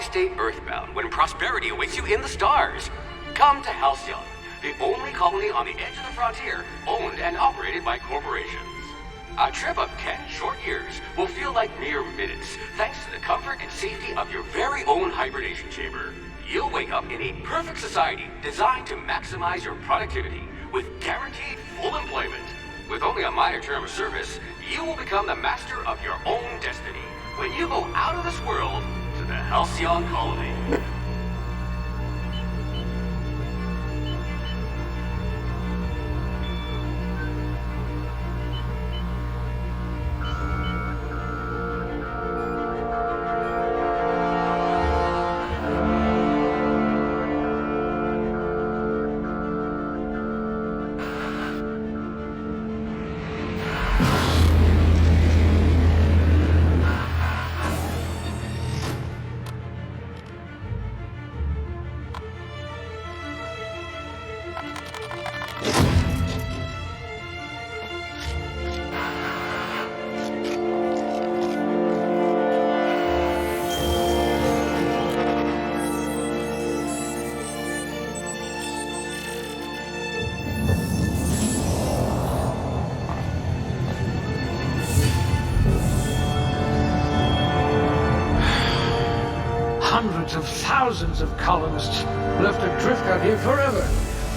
stay earthbound when prosperity awaits you in the stars. Come to Halcyon, the only colony on the edge of the frontier, owned and operated by corporations. A trip of 10 short years will feel like mere minutes, thanks to the comfort and safety of your very own hibernation chamber. You'll wake up in a perfect society designed to maximize your productivity with guaranteed full employment. With only a minor term of service, you will become the master of your own destiny when you go out of this world to the Halcyon colony. Hundreds of thousands of colonists left adrift out here forever,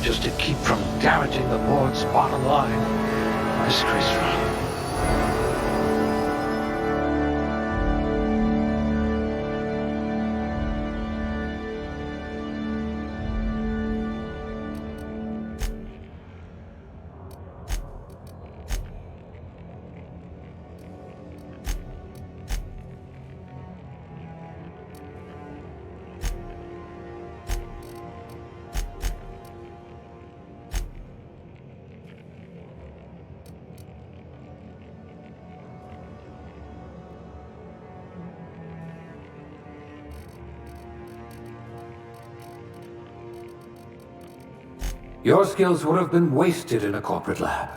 just to keep from damaging the board's bottom line. Disgraceful. Your skills would have been wasted in a corporate lab.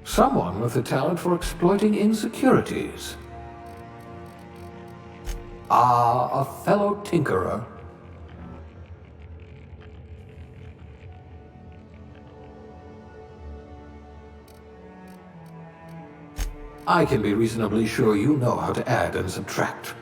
Someone with a talent for exploiting insecurities. Ah, a fellow tinkerer. I can be reasonably sure you know how to add and subtract.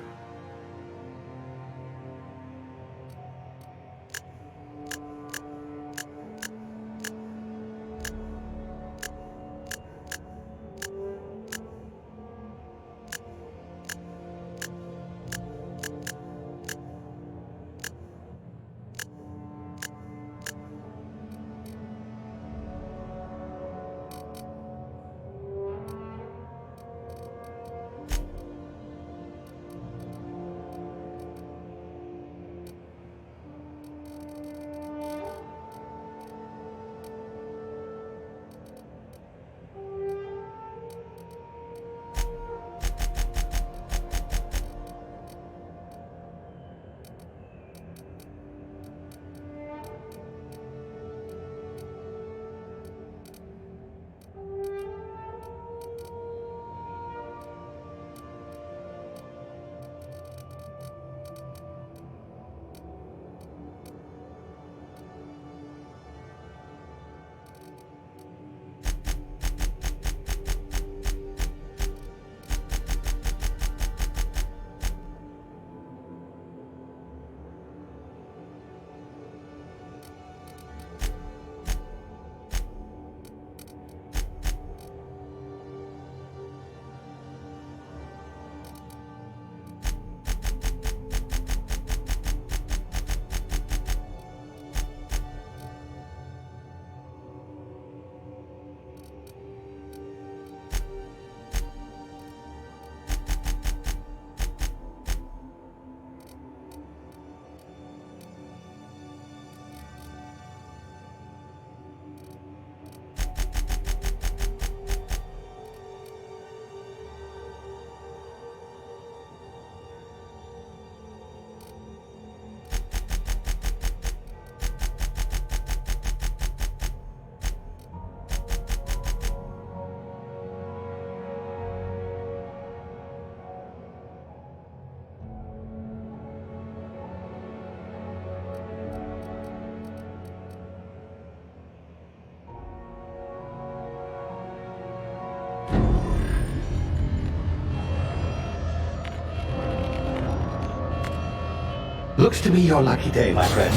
Looks to be your lucky day, my friend.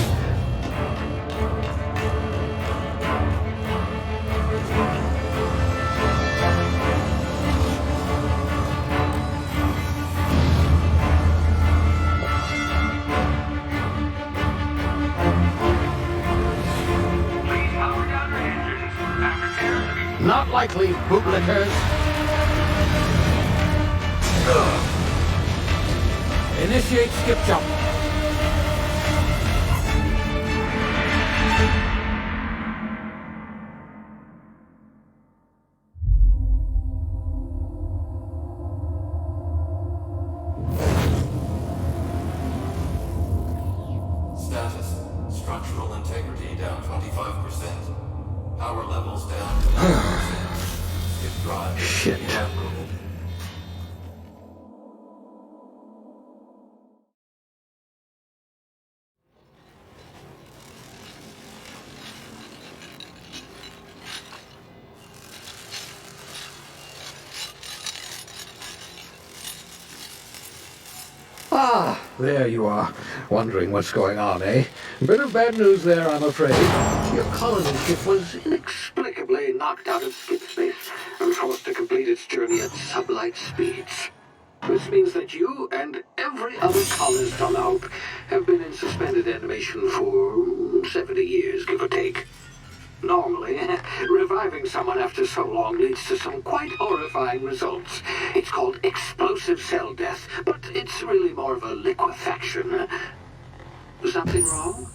Please power down your engines. After 10 to be... Not likely, bootlickers. Initiate skip jump. Status. Structural integrity down 25%. Power levels down 20%. Skip drive. Shit. Inoperable. Ah, there you are. Wondering what's going on, eh? Bit of bad news there, I'm afraid. Your colony ship was inexplicably knocked out of skip space and forced to complete its journey at sublight speeds. This means that you and every other colonist on the Hope have been in suspended animation for 70 years, give or take. Normally, reviving someone after so long leads to some quite horrifying results. It's called explosive cell death, but it's really more of a liquefaction. Something wrong?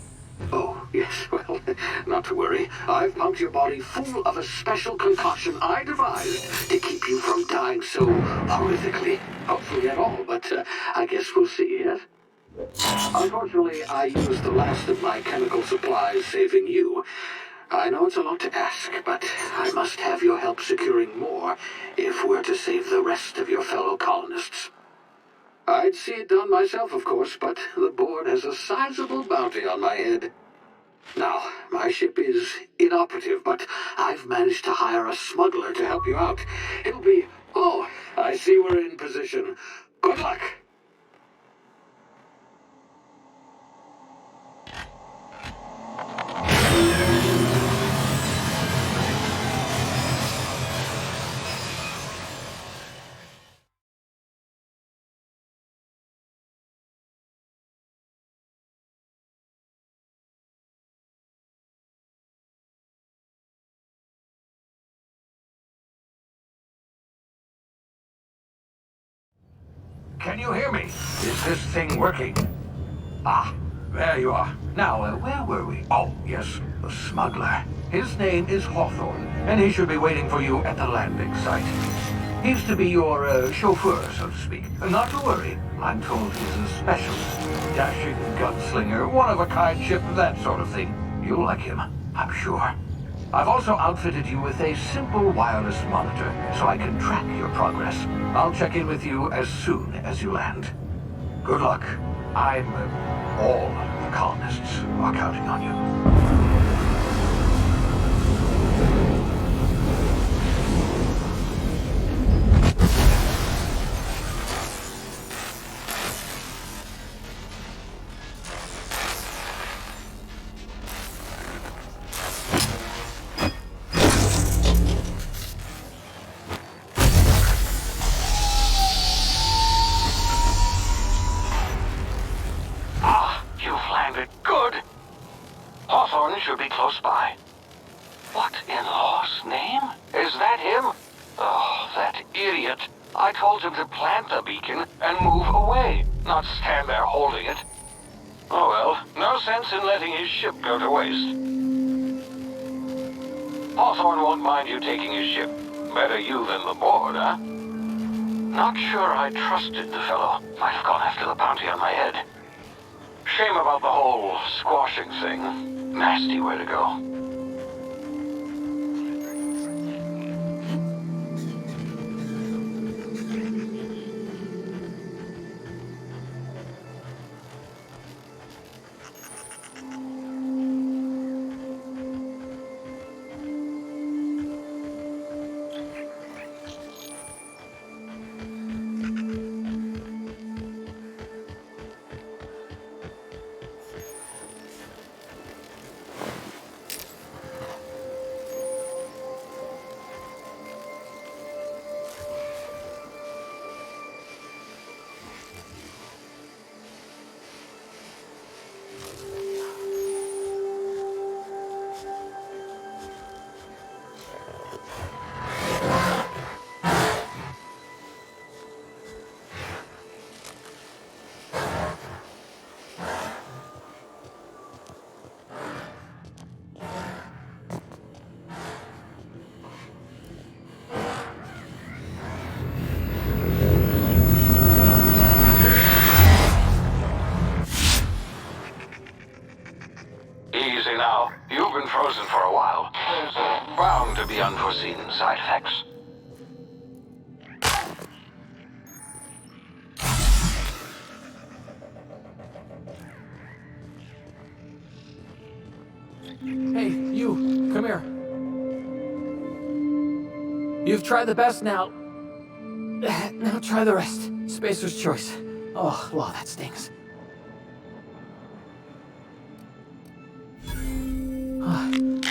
Oh, yes, well, not to worry. I've pumped your body full of a special concoction I devised to keep you from dying so horrifically. Hopefully at all, but I guess we'll see, yes? Unfortunately, I used the last of my chemical supplies saving you. I know it's a lot to ask, but I must have your help securing more if we're to save the rest of your fellow colonists. I'd see it done myself, of course, but the board has a sizable bounty on my head. Now, my ship is inoperative, but I've managed to hire a smuggler to help you out. He'll be... Oh, I see we're in position. Good luck! Can you hear me? Is this thing working? Ah, there you are. Now, where were we? Oh, yes, the smuggler. His name is Hawthorne, and he should be waiting for you at the landing site. He's to be your chauffeur, so to speak. Not to worry. I'm told he's a specialist. Dashing gunslinger, one-of-a-kind ship, that sort of thing. You'll like him, I'm sure. I've also outfitted you with a simple wireless monitor, so I can track your progress. I'll check in with you as soon as you land. Good luck. All the colonists are counting on you. Should be close by. What in law's name? Is that him? Oh, that idiot. I told him to plant the beacon and move away, not stand there holding it. Oh well, no sense in letting his ship go to waste. Hawthorne won't mind you taking his ship. Better you than the board, huh? Not sure I trusted the fellow. Might have gone after the bounty on my head. Shame about the whole squashing thing. Nasty way to go. been frozen for a while. There's bound to be unforeseen side effects. Hey, you, come here. You've tried the best now. Now try the rest. Spacer's choice. Oh, wow, that stings.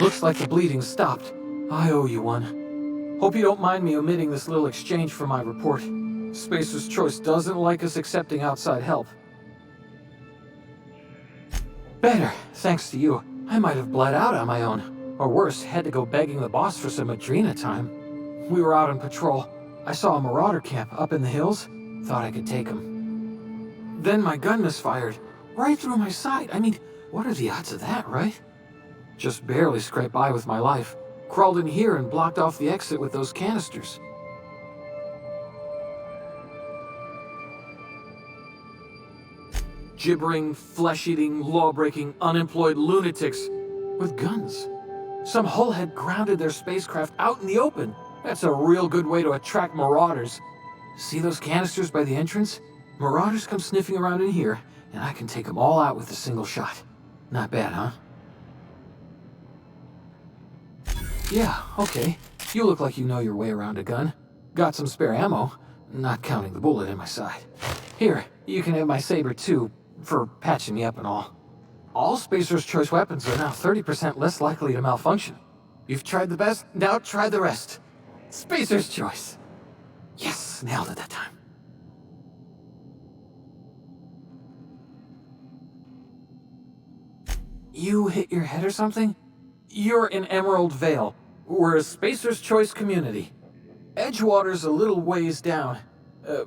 Looks like the bleeding's stopped. I owe you one. Hope you don't mind me omitting this little exchange for my report. Spacer's choice doesn't like us accepting outside help. Better, thanks to you. I might have bled out on my own. Or worse, had to go begging the boss for some Adrena time. We were out on patrol. I saw a marauder camp up in the hills. Thought I could take him. Then my gun misfired. Right through my side. I mean, what are the odds of that, right? Just barely scraped by with my life. Crawled in here and blocked off the exit with those canisters. Gibbering, flesh-eating, law-breaking, unemployed lunatics with guns. Some hullhead grounded their spacecraft out in the open. That's a real good way to attract marauders. See those canisters by the entrance? Marauders come sniffing around in here, and I can take them all out with a single shot. Not bad, huh? Yeah, okay. You look like you know your way around a gun. Got some spare ammo, not counting the bullet in my side. Here, you can have my saber too, for patching me up and all. All Spacer's choice weapons are now 30% less likely to malfunction. You've tried the best, now try the rest. Spacer's choice. Yes, nailed it that time. You hit your head or something? You're in Emerald Vale. We're a Spacer's Choice community. Edgewater's a little ways down.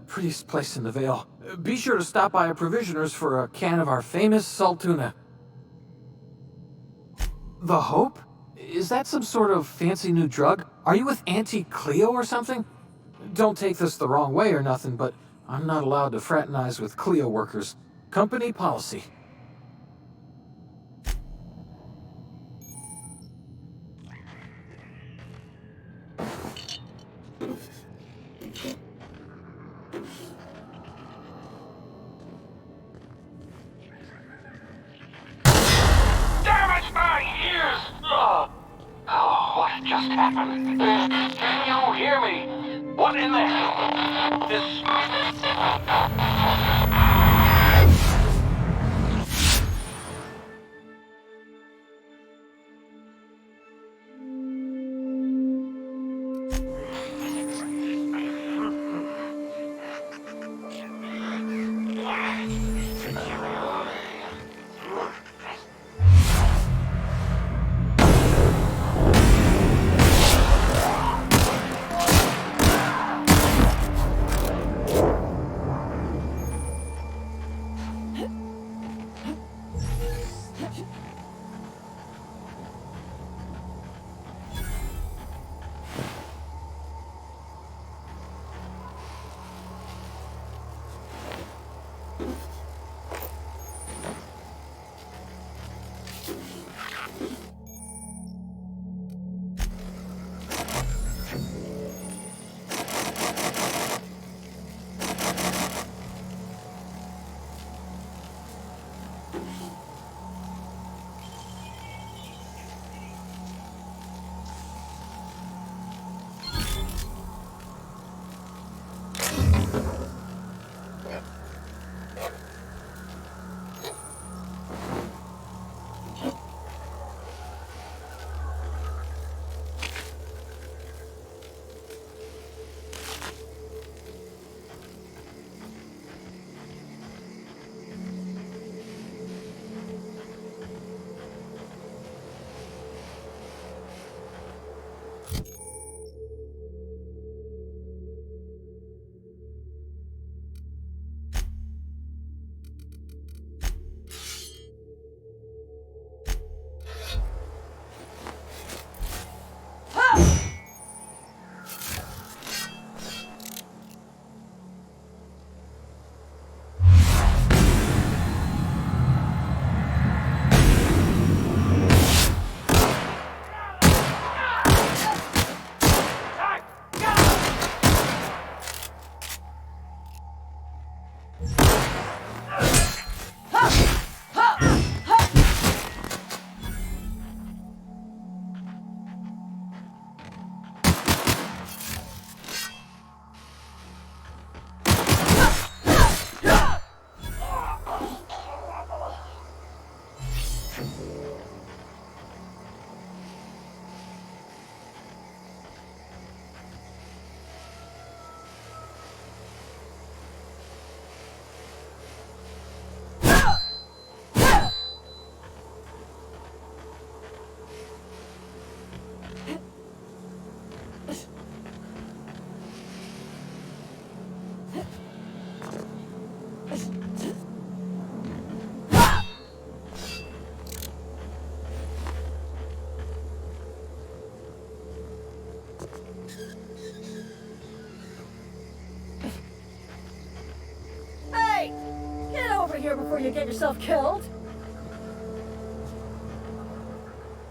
Prettiest place in the Vale. Be sure to stop by a provisioner's for a can of our famous salt tuna. The Hope? Is that some sort of fancy new drug? Are you with Auntie Cleo or something? Don't take this the wrong way or nothing, but I'm not allowed to fraternize with Cleo workers. Company policy. What just happened? Can you hear me? What in the hell? This... Hey! Get over here before you get yourself killed!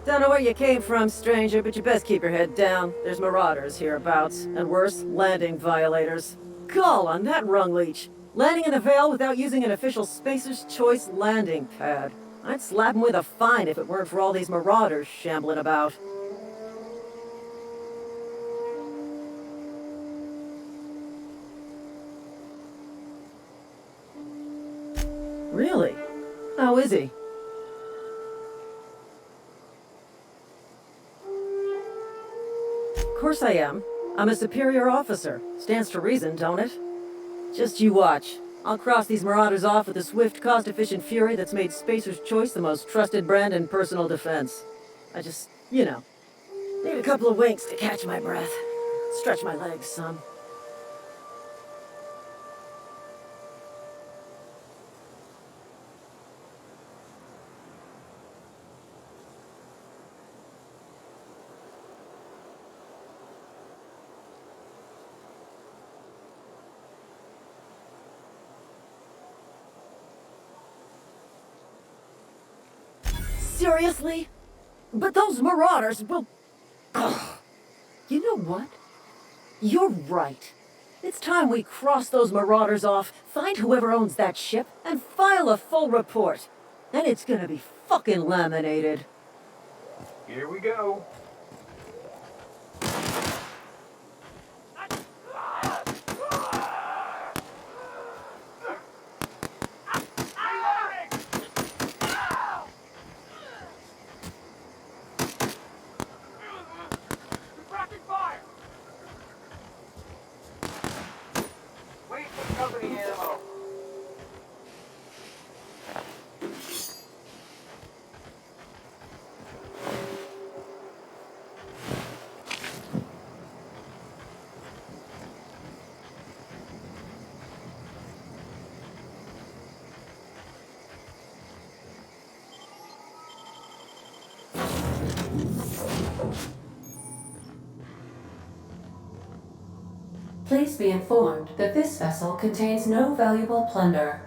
Don't know where you came from, stranger, but you best keep your head down. There's marauders hereabouts, and worse, landing violators. Call on that rung leech. Landing in the Vale without using an official Spacer's Choice landing pad. I'd slap him with a fine if it weren't for all these marauders shambling about. Really? How is he? Of course I am. I'm a superior officer. Stands to reason, don't it? Just you watch. I'll cross these marauders off with a swift, cost-efficient fury that's made Spacer's Choice the most trusted brand in personal defense. I just, need a couple of winks to catch my breath. Stretch my legs some. Seriously? But those marauders will... Ugh. You know what? You're right. It's time we cross those marauders off, find whoever owns that ship, and file a full report. And it's gonna be fucking laminated. Here we go. Please be informed that this vessel contains no valuable plunder.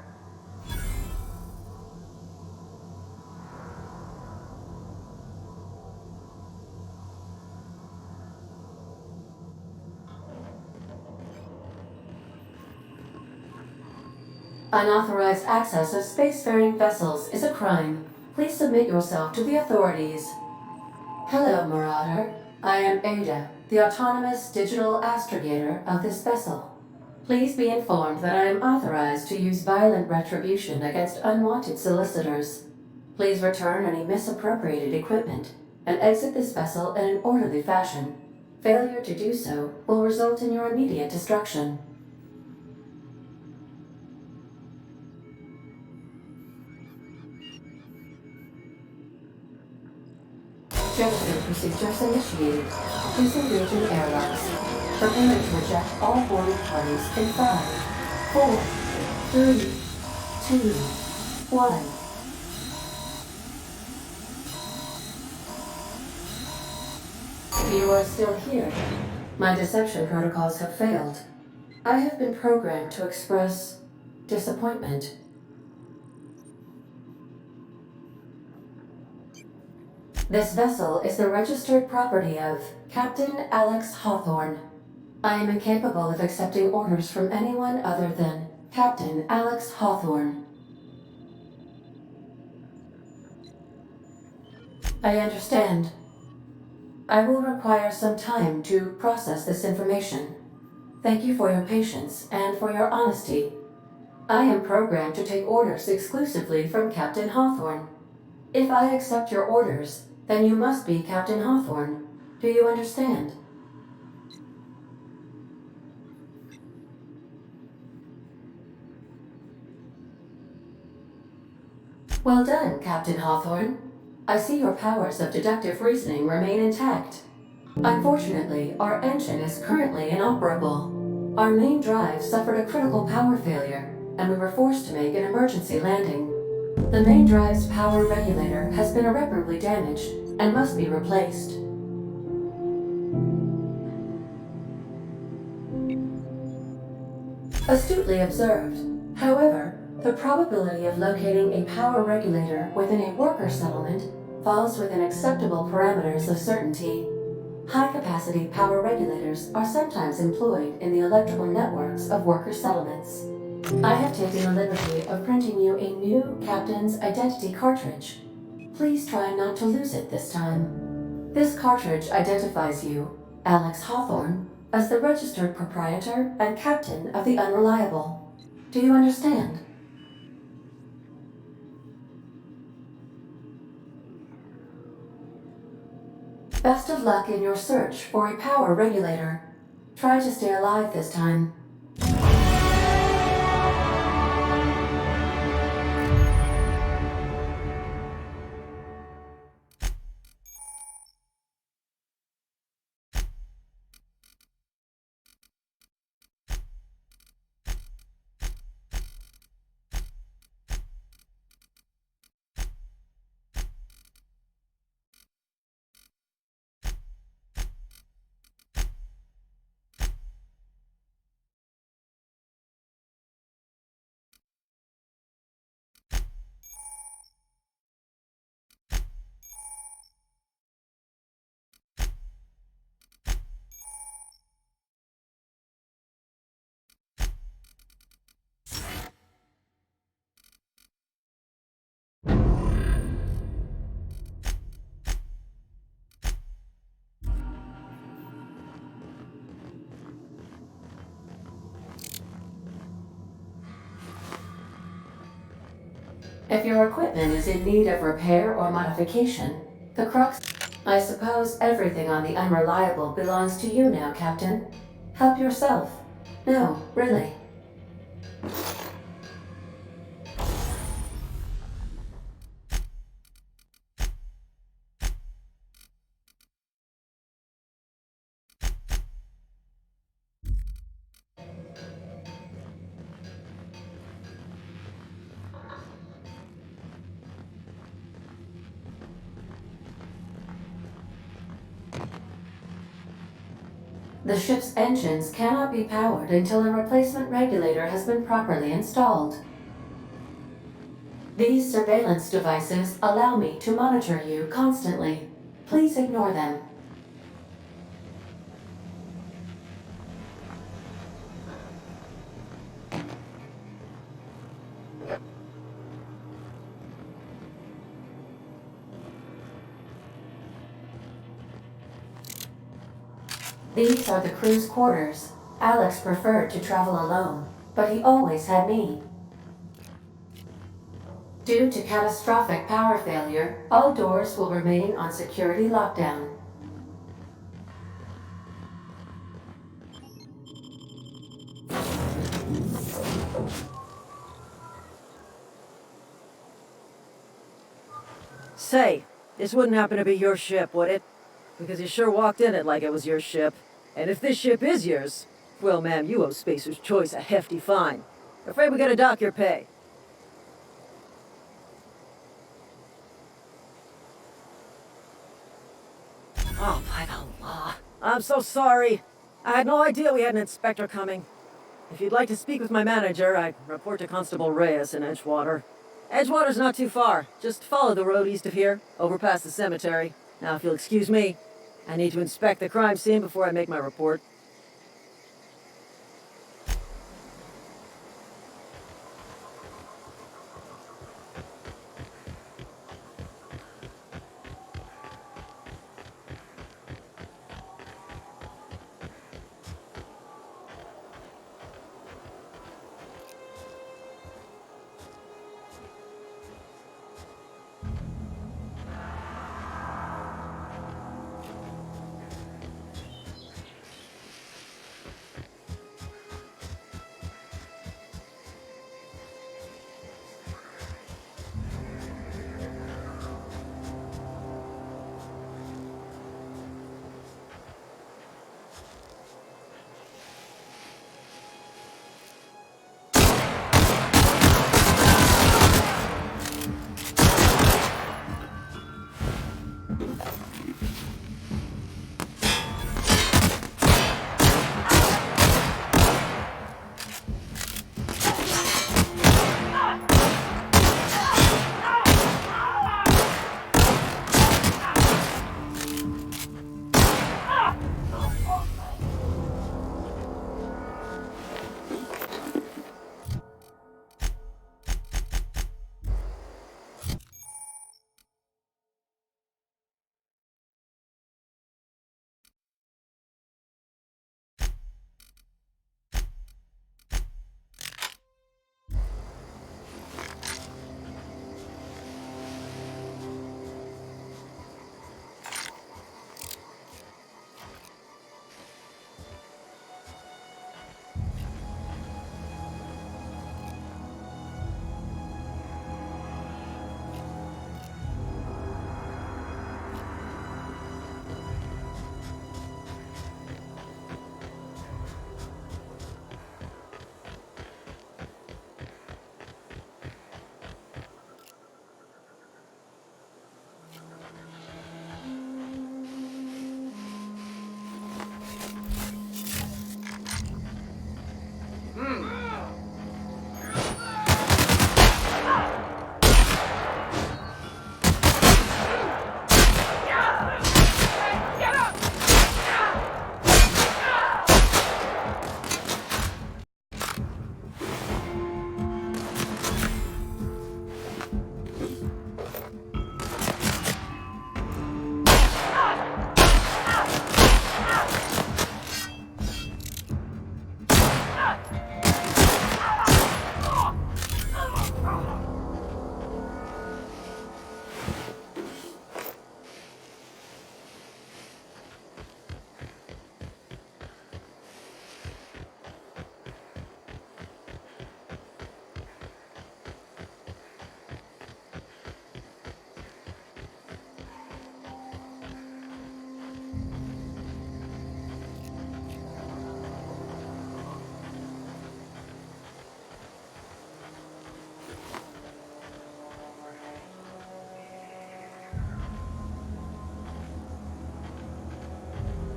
Unauthorized access of spacefaring vessels is a crime. Please submit yourself to the authorities. Hello, Marauder. I am Ada, the autonomous digital astrogator of this vessel. Please be informed that I am authorized to use violent retribution against unwanted solicitors. Please return any misappropriated equipment and exit this vessel in an orderly fashion. Failure to do so will result in your immediate destruction. Gesture procedures initiated. Disengaging airlocks. Preparing to eject all boarding parties in 5, 4, 3, 2, 1. You are still here. My deception protocols have failed. I have been programmed to express disappointment. This vessel is the registered property of Captain Alex Hawthorne. I am incapable of accepting orders from anyone other than Captain Alex Hawthorne. I understand. I will require some time to process this information. Thank you for your patience and for your honesty. I am programmed to take orders exclusively from Captain Hawthorne. If I accept your orders, then you must be Captain Hawthorne. Do you understand? Well done, Captain Hawthorne. I see your powers of deductive reasoning remain intact. Unfortunately, our engine is currently inoperable. Our main drive suffered a critical power failure, and we were forced to make an emergency landing. The main drive's power regulator has been irreparably damaged and must be replaced. Astutely observed. However, the probability of locating a power regulator within a worker settlement falls within acceptable parameters of certainty. High-capacity power regulators are sometimes employed in the electrical networks of worker settlements. I have taken the liberty of printing you a new Captain's Identity cartridge. Please try not to lose it this time. This cartridge identifies you, Alex Hawthorne, as the registered proprietor and captain of the Unreliable. Do you understand? Best of luck in your search for a power regulator. Try to stay alive this time. If your equipment is in need of repair or modification, the crux... I suppose everything on the Unreliable belongs to you now, Captain. Help yourself. No, really. The ship's engines cannot be powered until a replacement regulator has been properly installed. These surveillance devices allow me to monitor you constantly. Please ignore them. These are the crew's quarters. Alex preferred to travel alone, but he always had me. Due to catastrophic power failure, all doors will remain on security lockdown. Say, this wouldn't happen to be your ship, would it? Because you sure walked in it like it was your ship. And if this ship is yours, well, ma'am, you owe Spacer's Choice a hefty fine. Afraid we gotta dock your pay. Oh, by the law. I'm so sorry. I had no idea we had an inspector coming. If you'd like to speak with my manager, I'd report to Constable Reyes in Edgewater. Edgewater's not too far. Just follow the road east of here, over past the cemetery. Now, if you'll excuse me, I need to inspect the crime scene before I make my report.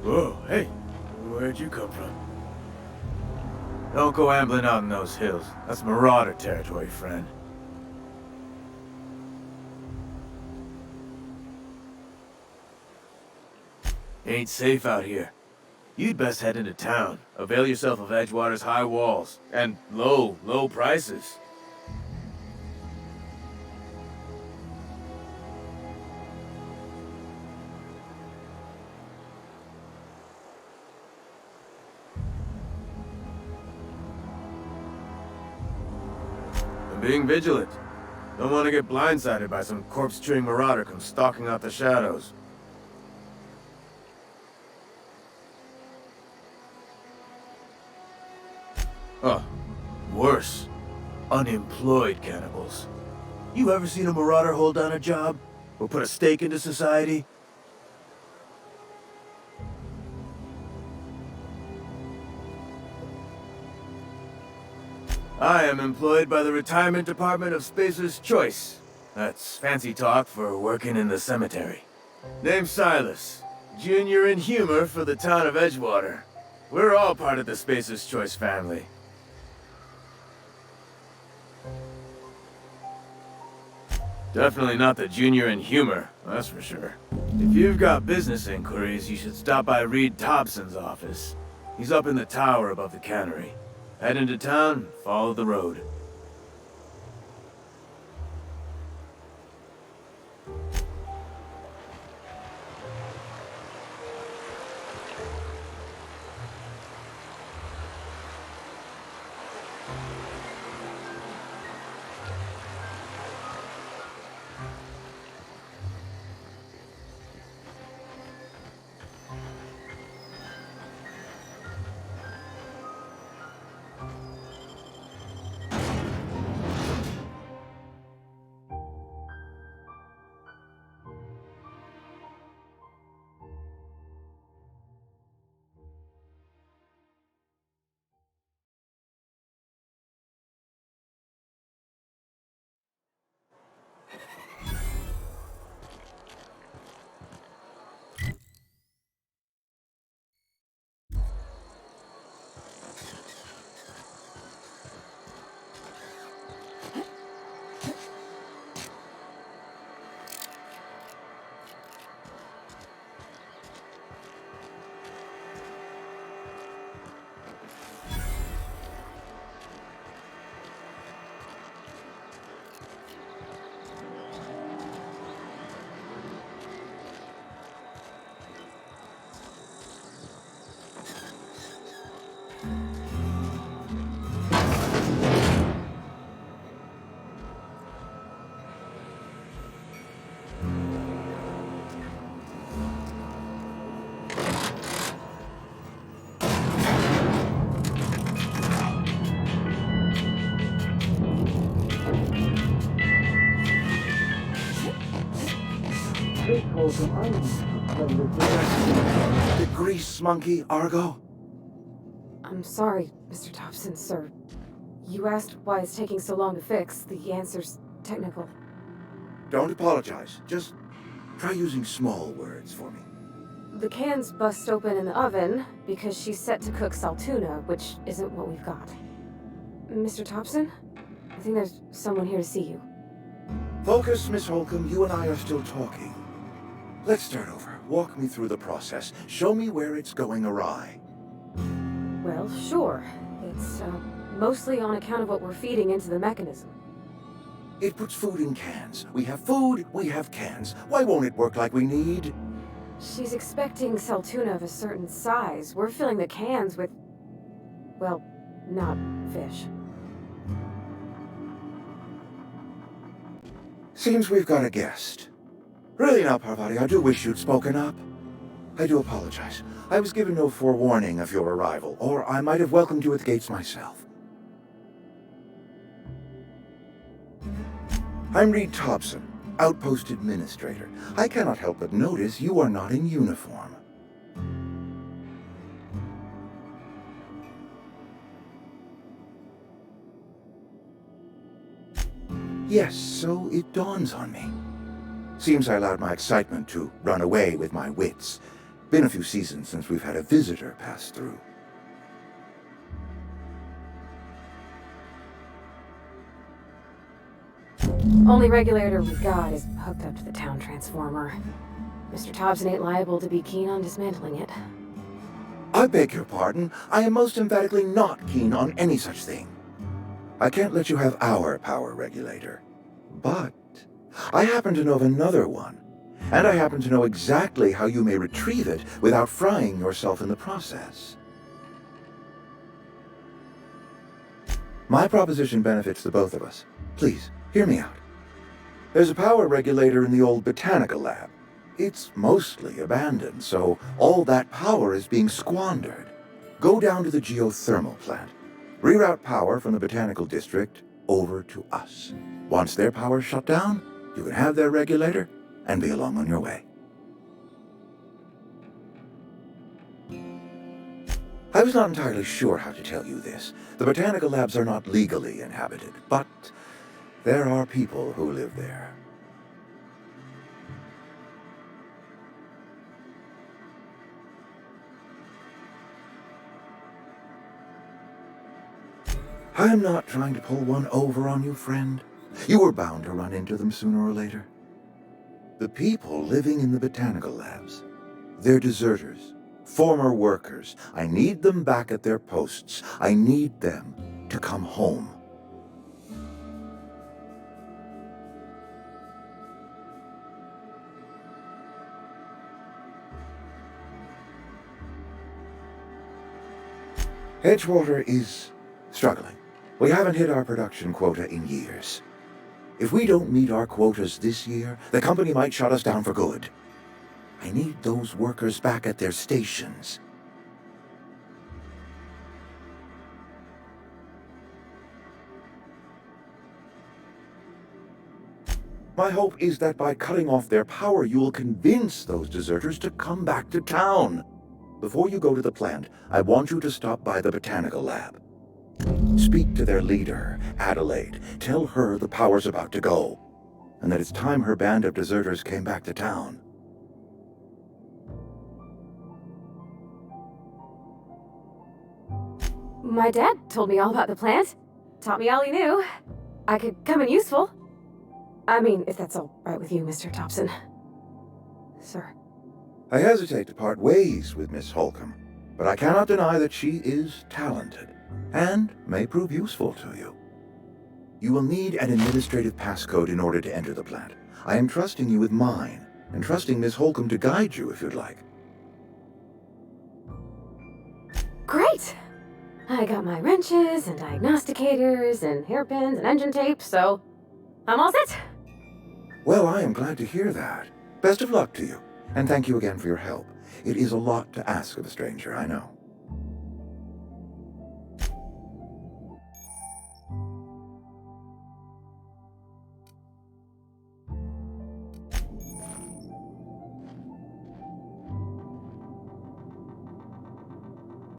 Whoa, hey, where'd you come from? Don't go ambling out in those hills. That's Marauder territory, friend. Ain't safe out here. You'd best head into town. Avail yourself of Edgewater's high walls. And low prices. I'm being vigilant. Don't want to get blindsided by some corpse-chewing marauder come stalking out the shadows. Oh, worse. Unemployed cannibals. You ever seen a marauder hold down a job? Or put a stake into society? I am employed by the Retirement Department of Spacer's Choice. That's fancy talk for working in the cemetery. Name's Silas. Junior in humor for the town of Edgewater. We're all part of the Spacer's Choice family. Definitely not the junior in humor, that's for sure. If you've got business inquiries, you should stop by Reed Thompson's office. He's up in the tower above the cannery. Head into town, follow the road. The grease monkey, Argo? I'm sorry, Mr. Thompson, sir. You asked why it's taking so long to fix. The answer's technical. Don't apologize. Just try using small words for me. The can's bust open in the oven because she's set to cook saltuna, which isn't what we've got. Mr. Thompson? I think there's someone here to see you. Focus, Miss Holcomb. You and I are still talking. Let's start over. Walk me through the process. Show me where it's going awry. Well, sure. It's, mostly on account of what we're feeding into the mechanism. It puts food in cans. We have food, we have cans. Why won't it work like we need? She's expecting saltuna of a certain size. We're filling the cans with, well, not fish. Seems we've got a guest. Really now, Parvati, I do wish you'd spoken up. I do apologize. I was given no forewarning of your arrival, or I might have welcomed you at the gates myself. I'm Reed Thompson, Outpost Administrator. I cannot help but notice you are not in uniform. Yes, so it dawns on me. Seems I allowed my excitement to run away with my wits. Been a few seasons since we've had a visitor pass through. Only regulator we got is hooked up to the town transformer. Mr. Thompson ain't liable to be keen on dismantling it. I beg your pardon. I am most emphatically not keen on any such thing. I can't let you have our power regulator. But I happen to know of another one. And I happen to know exactly how you may retrieve it without frying yourself in the process. My proposition benefits the both of us. Please, hear me out. There's a power regulator in the old botanical lab. It's mostly abandoned, so all that power is being squandered. Go down to the geothermal plant. Reroute power from the botanical district over to us. Once their power's shut down, you can have their regulator and be along on your way. I was not entirely sure how to tell you this. The botanical labs are not legally inhabited, but there are people who live there. I am not trying to pull one over on you, friend. You were bound to run into them sooner or later. The people living in the botanical labs, they're deserters, former workers. I need them back at their posts. I need them to come home. Edgewater is struggling. We haven't hit our production quota in years. If we don't meet our quotas this year, the company might shut us down for good. I need those workers back at their stations. My hope is that by cutting off their power, you will convince those deserters to come back to town. Before you go to the plant, I want you to stop by the botanical lab. Speak to their leader, Adelaide. Tell her the power's about to go, and that it's time her band of deserters came back to town. My dad told me all about the plant. Taught me all he knew. I could come in useful. I mean, if that's all right with you, Mr. Thompson. Sir. I hesitate to part ways with Miss Holcomb, but I cannot deny that she is talented and may prove useful to you. You will need an administrative passcode in order to enter the plant. I am trusting you with mine, and trusting Miss Holcomb to guide you if you'd like. Great! I got my wrenches and diagnosticators and hairpins and engine tape, so I'm all set. Well, I am glad to hear that. Best of luck to you, and thank you again for your help. It is a lot to ask of a stranger, I know.